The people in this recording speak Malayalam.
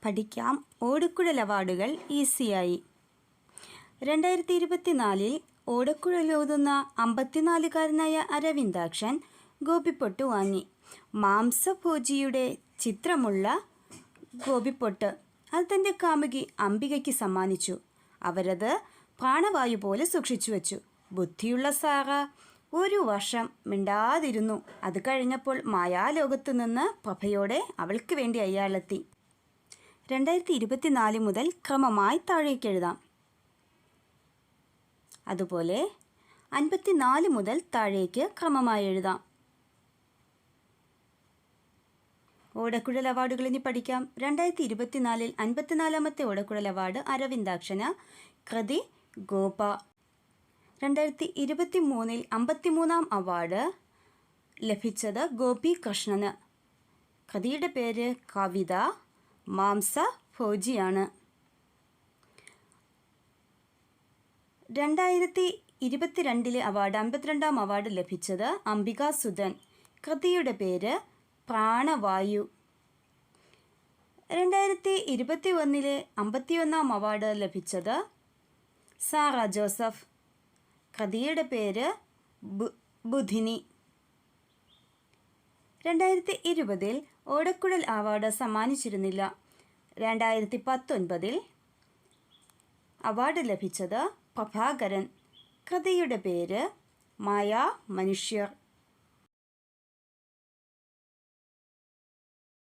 പഠിക്കാം ഓടക്കുഴൽ അവാർഡുകൾ ഈസിയായി. 2024 ഓടക്കുഴലോതുന്ന 54-കാരനായ അരവിന്ദാക്ഷൻ ഗോപിപ്പൊട്ട് വാങ്ങി. മാംസഭോജിയുടെ ചിത്രമുള്ള ഗോപിപ്പൊട്ട് അത് തൻ്റെ കാമുകി അംബികയ്ക്ക് സമ്മാനിച്ചു. അവരത് പ്രാണവായു പോലെ സൂക്ഷിച്ചു വച്ചു. ബുദ്ധിയുള്ള സാറ 1 വർഷം മിണ്ടാതിരുന്നു. അത് കഴിഞ്ഞപ്പോൾ മായാലോകത്തു നിന്ന് പ്രഭയോടെ അവൾക്ക് വേണ്ടി അയാളെത്തി. 2024 മുതൽ ക്രമമായി താഴേക്കെഴുതാം. അതുപോലെ 54 മുതൽ താഴേക്ക് ക്രമമായി എഴുതാം. ഓടക്കുഴൽ അവാർഡുകൾ ഇനി പഠിക്കാം. 2024 54-ാമത്തെ ഓടക്കുഴൽ അവാർഡ് അരവിന്ദാക്ഷന്. കൃതി ഗോപ. 2023 53-ാം അവാർഡ് ലഭിച്ചത് ഗോപി കൃഷ്ണന്. കൃതിയുടെ പേര് കവിത. മാംസഭോജിയാണ്. 2022 അവാർഡ് 52-ാം അവാർഡ് ലഭിച്ചത് അംബികാസുധൻ. കൃതിയുടെ പേര് പ്രാണവായു. 2021 51-ാം അവാർഡ് ലഭിച്ചത് സാറ ജോസഫ്. കൃതിയുടെ പേര് ബുധിനി. 2020 ഓടക്കുഴൽ അവാർഡ് സമ്മാനിച്ചിരുന്നില്ല. 2019 അവാർഡ് ലഭിച്ചത് പ്രഭാകരൻ. കൃതിയുടെ പേര് മായാ മനുഷ്യർ.